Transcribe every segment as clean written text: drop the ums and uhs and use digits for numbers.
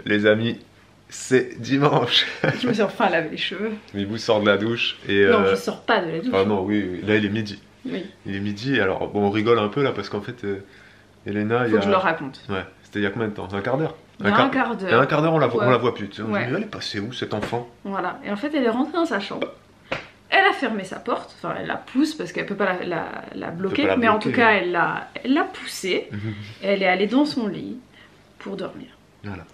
Les amis, c'est dimanche. Je me suis enfin lavé les cheveux. Mibou sort de la douche et... Non, je sors pas de la douche. Ah non, oui, là il est midi. Oui. Il est midi, alors bon, on rigole un peu là parce qu'en fait, Elena... Faut que je le raconte. Ouais, c'était il y a combien de temps? Un quart d'heure? Il y a un quart d'heure. Il y a un quart d'heure, on la voit plus. On Ouais. dit, elle est passée où cet enfant? Voilà, et en fait elle est rentrée dans sa chambre. Elle a fermé sa porte, enfin elle la pousse parce qu'elle peut pas la bloquer, mais en tout cas elle l'a poussée. Et elle est allée dans son lit pour dormir.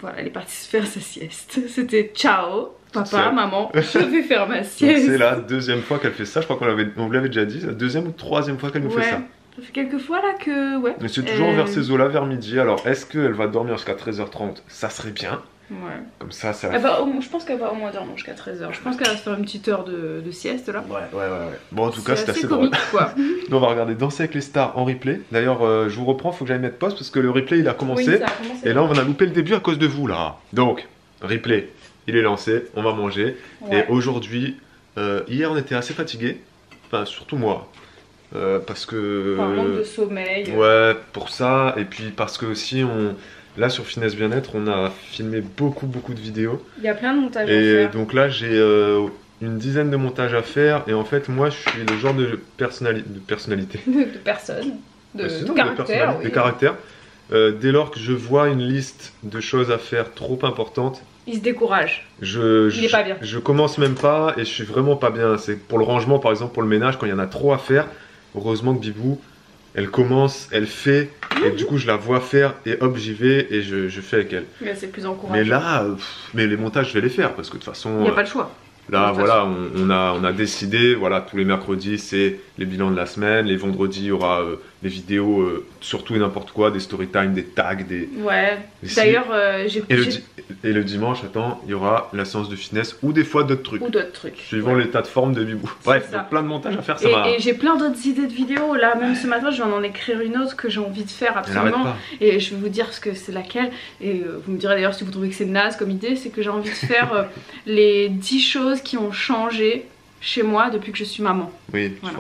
Voilà, elle est partie se faire sa sieste. C'était ciao, papa, maman, je vais faire ma sieste. C'est la deuxième fois qu'elle fait ça, je crois qu'on vous l'avait déjà dit, c'est la deuxième ou troisième fois qu'elle nous fait ça. Ça fait quelques fois là que... Ouais. Mais c'est toujours vers ces eaux-là, vers midi. Alors est-ce qu'elle va dormir jusqu'à 13h30? Ça serait bien. Ouais. Comme ça, ça... je pense qu'elle va au moins dormir jusqu'à 13h. Je pense qu'elle va se faire une petite heure de sieste là. Ouais. Bon, en tout cas, c'est assez comique, drôle. Quoi. Nous, on va regarder Danser avec les stars en replay. D'ailleurs, je vous reprends, faut que j'aille mettre pause parce que le replay il a commencé. Oui, ça a commencé. Et là, on a loupé le début à cause de vous là. Donc, replay, il est lancé, on va manger. Ouais. Et aujourd'hui, hier, on était assez fatigués. Enfin, surtout moi. Parce que... Enfin, manque de sommeil. Ouais, pour ça. Et puis parce que aussi, là sur Finesse Bien-être, on a filmé beaucoup de vidéos. Il y a plein de montages à faire. Et donc là, j'ai une dizaine de montages à faire. Et en fait, moi, je suis le genre de personnalité. De personne. De caractère. De caractère. Dès lors que je vois une liste de choses à faire trop importantes, il se décourage. Il est pas bien. Je commence même pas et je suis vraiment pas bien. C'est pour le rangement, par exemple, pour le ménage, quand il y en a trop à faire. Heureusement que Bibou, elle commence, elle fait, et du coup je la vois faire, et hop j'y vais, et je fais avec elle. Mais c'est plus encourageant. Mais là, mais les montages je vais les faire, parce que de toute façon... Il n'y a pas le choix. Là voilà, on a décidé, voilà, tous les mercredis c'est les bilans de la semaine, les vendredis il y aura des vidéos, surtout et n'importe quoi, des story time, des tags, des... Ouais, d'ailleurs et le dimanche, attends, il y aura la séance de fitness ou des fois d'autres trucs. Ou d'autres trucs. Suivant l'état de forme de Bibou. Bref, donc plein de montages à faire, ça va. Et j'ai plein d'autres idées de vidéos, là même ce matin je viens d'en écrire une autre que j'ai envie de faire absolument. Et je vais vous dire ce que c'est laquelle, et vous me direz d'ailleurs si vous trouvez que c'est naze comme idée, c'est que j'ai envie de faire les 10 choses qui ont changé chez moi depuis que je suis maman. Oui, voilà.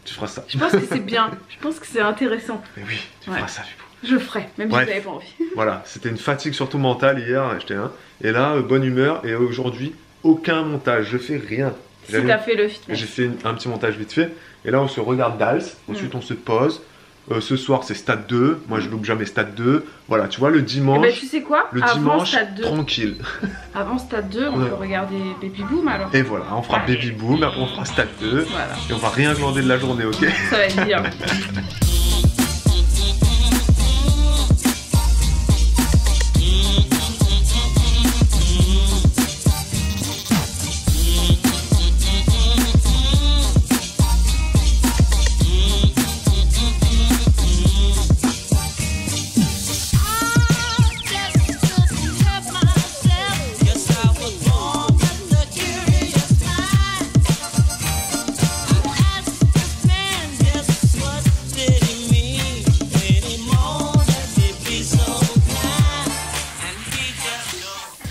Tu feras ça. Je pense que c'est bien, je pense que c'est intéressant. Mais oui, tu feras ça Bibou. Je le ferai, même si j'avais pas envie. Voilà, c'était une fatigue surtout mentale hier, j'étais là. Et là, bonne humeur, et aujourd'hui, aucun montage, je fais rien. Si t'as fait le fitness. J'ai fait un petit montage vite fait, et là on se regarde Dals, ensuite on se pose. Ce soir c'est stade 2, moi je loupe jamais stade 2. Voilà, tu vois, le dimanche. Ben, tu sais quoi, le dimanche, tranquille. Avant stade 2, on peut regarder Baby Boom alors. Et voilà, on fera Baby Boom, après on fera stade 2. Voilà. Et on va rien glander de la journée, ok? Ça va être bien.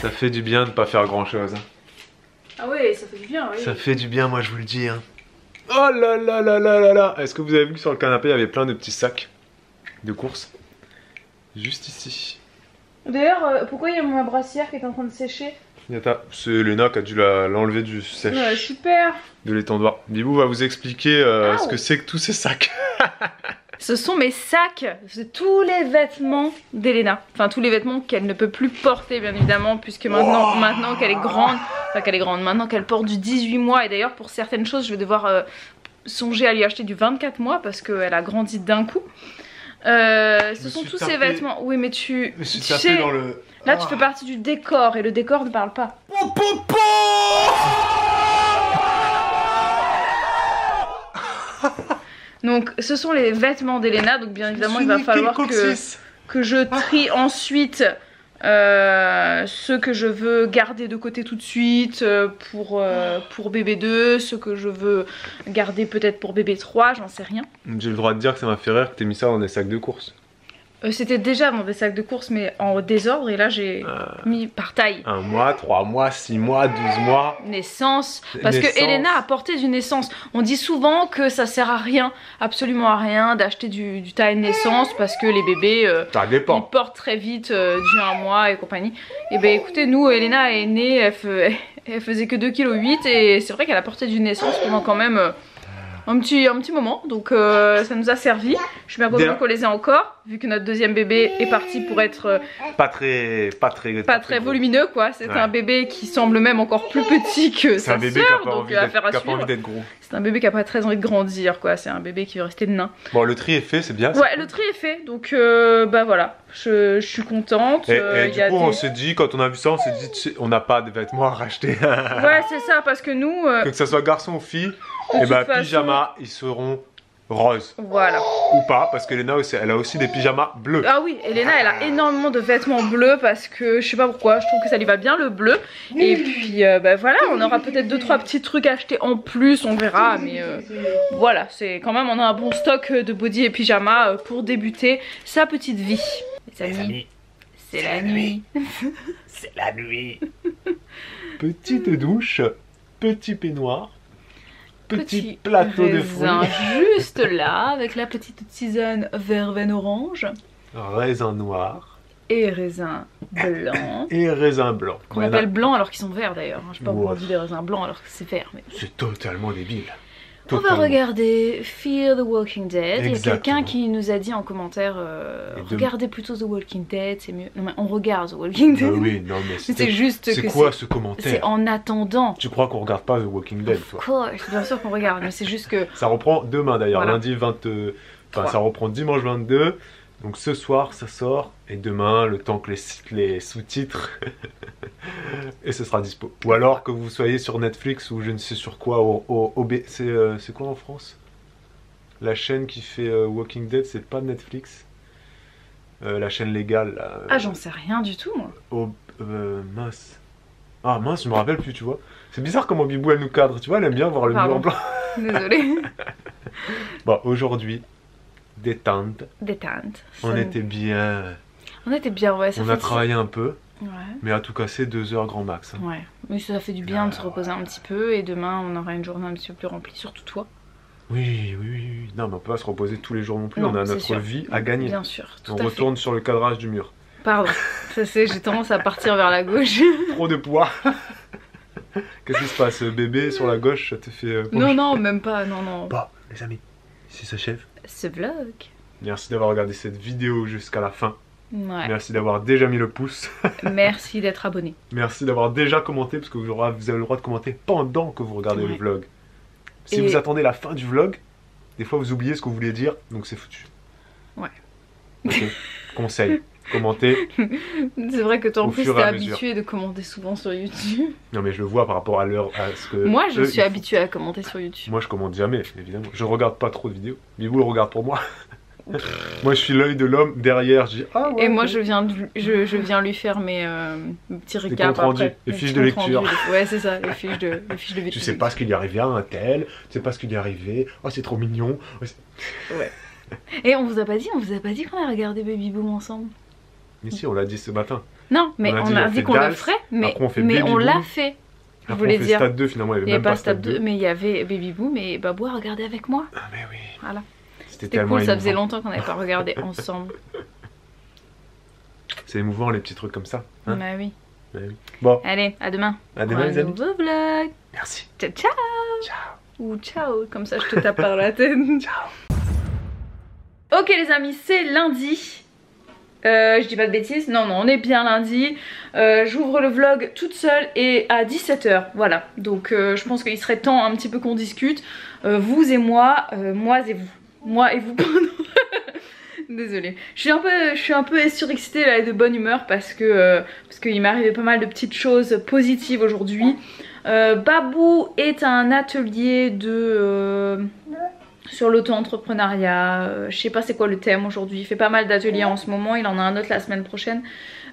Ça fait du bien de pas faire grand chose. Ah ouais, ça fait du bien, oui. Ça fait du bien, moi je vous le dis. Hein. Oh là là là là là là. Est-ce que vous avez vu que sur le canapé il y avait plein de petits sacs de courses? Juste ici. D'ailleurs, pourquoi il y a ma brassière qui est en train de sécher? C'est Elena qui a dû l'enlever du sèche. Ouais, super. De l'étendoir. Bibou va vous expliquer ce que c'est que tous ces sacs. Ce sont mes sacs, c'est tous les vêtements d'Elena. Enfin tous les vêtements qu'elle ne peut plus porter bien évidemment, puisque maintenant qu'elle est grande, maintenant qu'elle porte du 18 mois. Et d'ailleurs pour certaines choses je vais devoir songer à lui acheter du 24 mois parce qu'elle a grandi d'un coup. Ce sont tous ces vêtements. Oui mais tu sais, dans le... Là tu fais partie du décor et le décor ne parle pas. Donc ce sont les vêtements d'Elena, donc bien évidemment il va falloir que je trie ensuite ceux que je veux garder de côté tout de suite pour bébé 2, ceux que je veux garder peut-être pour bébé 3, j'en sais rien. J'ai le droit de dire que ça m'a fait rire que t'aies mis ça dans des sacs de course. C'était déjà dans des sacs de courses mais en désordre et là j'ai mis par taille. 1 mois, 3 mois, 6 mois, 12 mois. Naissance. Parce que Elena a porté du naissance. On dit souvent que ça sert à rien, absolument à rien, d'acheter du taille naissance parce que les bébés ça dépend. Ils portent très vite du 1 mois et compagnie. Et ben écoutez, nous, Elena est née, elle faisait que 2,8 kg et c'est vrai qu'elle a porté du naissance pendant quand même un petit moment. Donc ça nous a servi. Je suis bien contente qu'on les ait encore, vu que notre deuxième bébé est parti pour être pas très volumineux quoi. C'est un bébé qui semble même encore plus petit que sa sœur, donc affaire à suivre. D'être gros. C'est un bébé qui a pas très envie de grandir quoi. C'est un bébé qui veut rester nain. Bon, le tri est fait, c'est bien. Ouais, le tri est fait. Donc bah voilà, je suis contente. Et du coup, on s'est dit, quand on a vu ça, on s'est dit, on n'a pas de vêtements à racheter. Ouais, c'est ça, parce que nous. Que ça soit garçon ou fille. Et bah pyjama, ils seront roses. Voilà. Ou pas, parce qu'Elena aussi, elle a aussi des pyjamas bleus. Ah oui, Elena elle a énormément de vêtements bleus parce que je sais pas pourquoi, je trouve que ça lui va bien le bleu. Et puis bah voilà, on aura peut-être 2-3 petits trucs achetés en plus, on verra. Mais voilà, c'est quand même, on a un bon stock de body et pyjama pour débuter sa petite vie. Les amis, c'est la nuit. C'est la nuit. Petite douche, petit peignoir. Petit plateau de fruits. Juste là, avec la petite tisane verveine orange. Raisin noir. Et raisin blanc. Et raisin blanc. Qu'on appelle blanc alors qu'ils sont verts d'ailleurs. Je sais pas pourquoi on dit des raisins blancs alors que c'est vert. Mais... c'est totalement débile. On va regarder Fear the Walking Dead. Il y a quelqu'un qui nous a dit en commentaire regardez plutôt The Walking Dead, c'est mieux. Non mais on regarde The Walking Dead. Oui, non mais c'est juste que c'est quoi ce commentaire? C'est en attendant. Tu crois qu'on regarde pas The Walking Dead toi? Of course, bien sûr qu'on regarde, mais c'est juste que ça reprend demain d'ailleurs, voilà. Lundi 20 enfin ça reprend dimanche 22. Donc ce soir ça sort et demain le temps que les sous-titres et ce sera dispo. Ou alors que vous soyez sur Netflix ou je ne sais sur quoi, c'est quoi en France? La chaîne qui fait Walking Dead, c'est pas Netflix, la chaîne légale là, ah j'en sais rien du tout moi. Mince. Ah mince, je me rappelle plus tu vois. C'est bizarre comment Bibou elle nous cadre, tu vois, elle aime bien voir le bleu en blanc. Désolée. Bon aujourd'hui détente. Détente. On était bien. On était bien, ouais. On a travaillé un peu, ouais. Mais à tout casser 2 heures grand max. Hein. Ouais, mais ça fait du bien de se reposer un petit peu et demain on aura une journée un petit peu plus remplie, surtout toi. Oui. Non, mais on peut pas se reposer tous les jours non plus, non, on a notre vie à gagner. Bien sûr, tout on à retourne fait. sur le cadrage du mur. Pardon, ça c'est, j'ai tendance à partir vers la gauche. Trop de poids. Qu'est-ce qui se passe? Bébé sur la gauche, ça te fait... Non, même pas, non. Bon, les amis, ici s'achève ce vlog. Merci d'avoir regardé cette vidéo jusqu'à la fin. Ouais. Merci d'avoir déjà mis le pouce. Merci d'être abonné. Merci d'avoir déjà commenté, parce que vous avez le droit de commenter pendant que vous regardez le vlog. Si vous attendez la fin du vlog, des fois vous oubliez ce que vous vouliez dire, donc c'est foutu. Ouais. Ok. Conseil. Commentez. C'est vrai que toi en plus t'es habitué de commenter souvent sur YouTube. Non mais je le vois par rapport à ce que... Moi je suis habitué à commenter sur YouTube. Moi je commente jamais, évidemment. Je regarde pas trop de vidéos. Bibou le regarde pour moi. Moi je suis l'œil de l'homme derrière, je dis ah ouais. Et moi je viens lui faire mes petits récaps après. Les fiches de lecture. Ouais c'est ça, les fiches de vidéo. Tu sais pas ce qu'il y est arrivé à un tel, tu sais pas ce qu'il y est arrivé, oh c'est trop mignon. Ouais. Et on vous a pas dit qu'on a regardé Baby Boom ensemble. Mais si, on l'a dit ce matin. Non, mais on a dit qu'on le ferait, mais on l'a fait. Je voulais dire. Stade 2 finalement, il y avait même pas Stade 2. Mais il y avait Baby Boom et Babou a regardé avec moi. Ah mais oui. Voilà. C'était cool, ça faisait longtemps qu'on n'avait pas regardé ensemble. C'est émouvant les petits trucs comme ça. Hein, bah oui. Bon. Allez, à demain. À demain les amis. Nouveau vlog. Merci. Ciao. Ou ciao, comme ça je te tape par la tête. Ciao. Ok les amis, c'est lundi. Je dis pas de bêtises, non, on est bien lundi. J'ouvre le vlog toute seule et à 17 h, voilà. Donc je pense qu'il serait temps un petit peu qu'on discute. Vous et moi, moi et vous. Moi et vous, pardon. Désolée. Je suis un peu surexcitée là, et de bonne humeur parce qu'il m'est arrivé pas mal de petites choses positives aujourd'hui. Babou est un atelier de... sur l'auto-entrepreneuriat, je sais pas c'est quoi le thème aujourd'hui, il fait pas mal d'ateliers en ce moment, il en a un autre la semaine prochaine.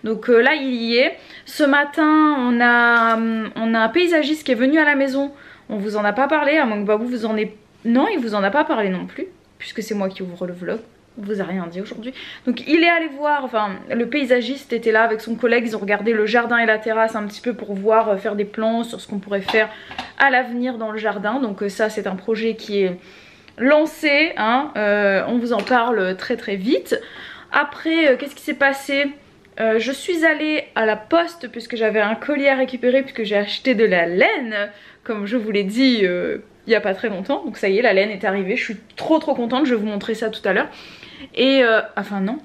Donc là il y est. Ce matin on a un paysagiste qui est venu à la maison, on vous en a pas parlé, à moins que Babou vous en ait... Non, il vous en a pas parlé non plus, puisque c'est moi qui ouvre le vlog vous a rien dit aujourd'hui. Donc il est allé voir, enfin le paysagiste était là avec son collègue, ils ont regardé le jardin et la terrasse un petit peu pour voir, faire des plans sur ce qu'on pourrait faire à l'avenir dans le jardin. Donc ça c'est un projet qui est lancé, hein. On vous en parle très très vite. Après qu'est-ce qui s'est passé? Je suis allée à la poste puisque j'avais un colis à récupérer, puisque j'ai acheté de la laine, comme je vous l'ai dit il n'y a pas très longtemps. Donc ça y est, la laine est arrivée, je suis trop contente, je vais vous montrer ça tout à l'heure. Et enfin non,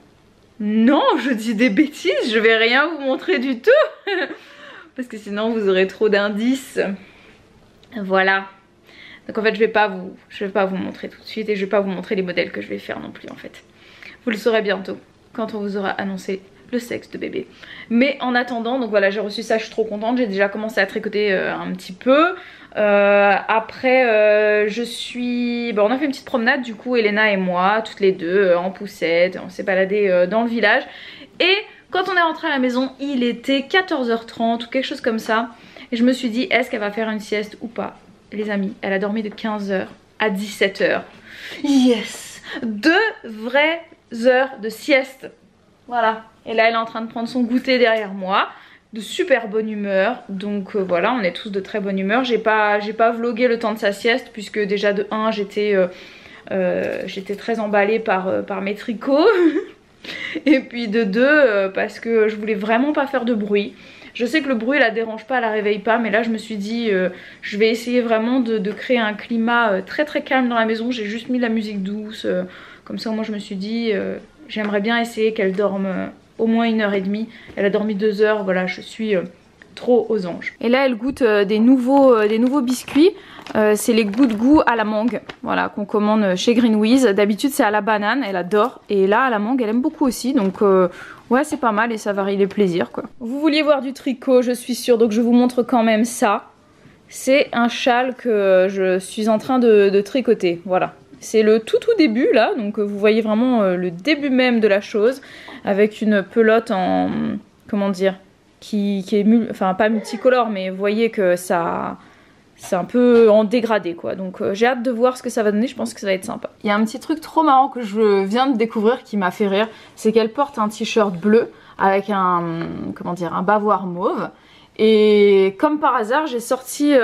je dis des bêtises, je vais rien vous montrer du tout parce que sinon vous aurez trop d'indices. Voilà. Donc en fait je vais pas vous montrer tout de suite, et je vais pas vous montrer les modèles que je vais faire non plus en fait. Vous le saurez bientôt quand on vous aura annoncé le sexe de bébé. Mais en attendant, donc voilà, j'ai reçu ça, je suis trop contente. J'ai déjà commencé à tricoter un petit peu. Après je suis... Bon, on a fait une petite promenade du coup, Elena et moi, toutes les deux en poussette. On s'est baladé dans le village. Et quand on est rentré à la maison, il était 14h30 ou quelque chose comme ça. Et je me suis dit, est-ce qu'elle va faire une sieste ou pas? Les amis, elle a dormi de 15h à 17h. Yes! 2 vraies heures de sieste. Voilà. Et là elle est en train de prendre son goûter derrière moi, de super bonne humeur. Donc voilà, on est tous de très bonne humeur. J'ai pas vlogué le temps de sa sieste, puisque déjà de 1 j'étais très emballée par mes tricots. Et puis de 2 parce que je voulais vraiment pas faire de bruit. Je sais que le bruit la dérange pas, elle la réveille pas, mais là je me suis dit je vais essayer vraiment de créer un climat très calme dans la maison. J'ai juste mis de la musique douce, comme ça moi je me suis dit j'aimerais bien essayer qu'elle dorme au moins 1h30. Elle a dormi 2 heures, voilà, je suis trop aux anges. Et là elle goûte des nouveaux biscuits. C'est les Good Goût à la mangue, voilà, qu'on commande chez Greenwiz. D'habitude c'est à la banane, elle adore, et là à la mangue elle aime beaucoup aussi. Donc ouais, c'est pas mal et ça varie les plaisirs quoi. Vous vouliez voir du tricot, je suis sûre, donc je vous montre quand même ça. C'est un châle que je suis en train de tricoter, voilà. C'est le tout début là, donc vous voyez vraiment le début même de la chose, avec une pelote en, comment dire, qui est, enfin pas multicolore, mais vous voyez que ça... c'est un peu en dégradé quoi, donc j'ai hâte de voir ce que ça va donner, je pense que ça va être sympa. Il y a un petit truc trop marrant que je viens de découvrir qui m'a fait rire, c'est qu'elle porte un t-shirt bleu avec un, comment dire, un bavoir mauve, et comme par hasard j'ai sorti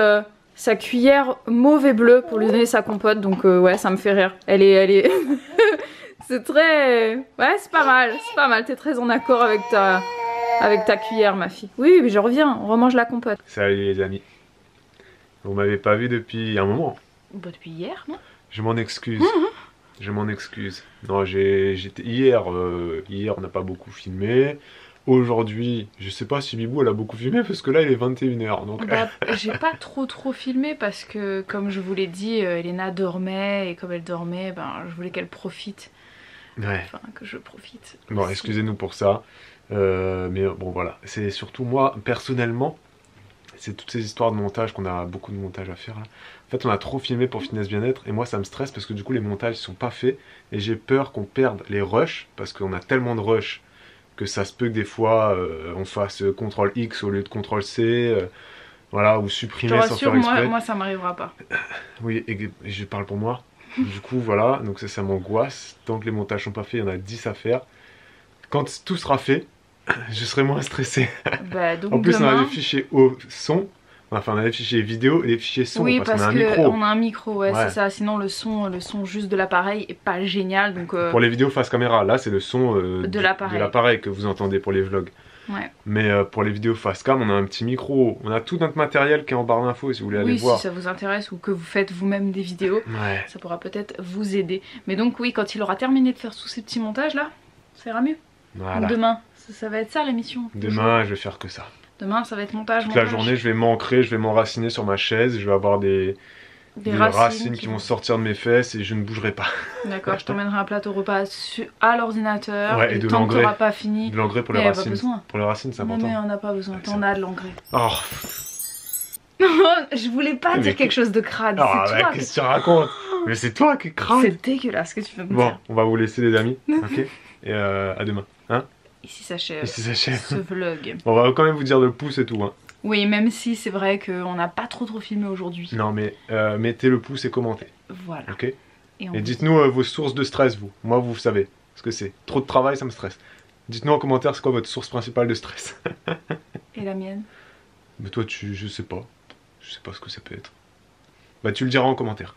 sa cuillère mauve et bleue pour lui donner sa compote, donc ouais ça me fait rire, elle est... c'est très... ouais c'est pas mal, t'es très en accord avec ta cuillère ma fille. Oui mais je reviens, on remange la compote. Salut les amis. Vous m'avez pas vu depuis un moment. Bah depuis hier, non? Je m'en excuse. Je m'en excuse. Non, j'étais hier on n'a pas beaucoup filmé. Aujourd'hui, je sais pas si Bibou elle a beaucoup filmé parce que là il est 21h. Donc... bah, j'ai pas trop filmé parce que comme je vous l'ai dit, Elena dormait, et comme elle dormait, ben je voulais qu'elle profite. Ouais. Enfin que je profite. Bon, aussi. excusez-nous pour ça. Mais bon voilà, c'est surtout moi personnellement. C'est toutes ces histoires de montage, qu'on a beaucoup de montage à faire là. En fait on a trop filmé pour Fitness Bien-être, et moi ça me stresse parce que du coup les montages sont pas faits, et j'ai peur qu'on perde les rushs, parce qu'on a tellement de rushs que ça se peut que des fois on fasse CTRL X au lieu de CTRL C, voilà, ou supprimer sans faire exprès. Moi ça m'arrivera pas. Oui, et je parle pour moi. Du coup voilà, donc ça m'angoisse. Tant que les montages sont pas faits, il y en a 10 à faire. Quand tout sera fait, je serai moins stressé. Bah, donc en plus demain... on a des fichiers au son, enfin on a des fichiers vidéo et des fichiers son, oui, parce qu'on a un micro. On a un micro, ouais. C'est ça, sinon le son juste de l'appareil est pas génial. Donc, pour les vidéos face caméra, là c'est le son de l'appareil que vous entendez pour les vlogs. Ouais. Mais pour les vidéos face cam, on a un petit micro, on a tout notre matériel qui est en barre d'infos si vous voulez aller voir. Oui, si ça vous intéresse ou que vous faites vous-même des vidéos, ouais. Ça pourra peut-être vous aider. Mais donc oui, quand il aura terminé de faire tous ces petits montages là, ça ira mieux. Voilà. Donc demain, ça va être ça l'émission. Demain, je vais faire que ça. Demain, ça va être montage. Toute la journée, je vais m'ancrer, je vais m'enraciner sur ma chaise, je vais avoir des racines qui vont sortir de mes fesses et je ne bougerai pas. D'accord, je t'emmènerai un plateau repas à l'ordinateur. Ouais, et de tant que l'engrais. t'auras pas fini. De l'engrais pour les pas racines. besoin. Pour les racines, c'est important. Mais on n'a pas besoin, t'en as de l'engrais. Oh. Je voulais pas dire quelque chose de crade. Ah, c'est toi. qu'est-ce que tu racontes? Mais c'est toi qui crade. C'est dégueulasse ce que tu veux me dire. Bon, on va vous laisser les amis, ok? Et à demain, hein? Ici s'achève ce vlog. On va quand même vous dire le pouce et tout, hein. Oui, même si c'est vrai qu'on n'a pas trop filmé aujourd'hui. Non, mais mettez le pouce et commentez. Voilà. Ok? Et dites-nous vos sources de stress, vous. Moi, vous savez. ce que c'est. Trop de travail, ça me stresse. Dites-nous en commentaire, c'est quoi votre source principale de stress? Et la mienne? Mais toi, je sais pas. Je sais pas ce que ça peut être. Bah, tu le diras en commentaire.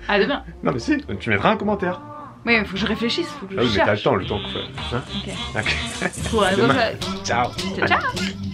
À demain. Non, mais si, tu mettras un commentaire. Oui, il faut que je réfléchisse, faut que Ah je oui, mais t'as le cherche. temps qu'on fait. Hein? Ok. Ok. Pour un nouveau Demain. Ciao. Ciao, ciao.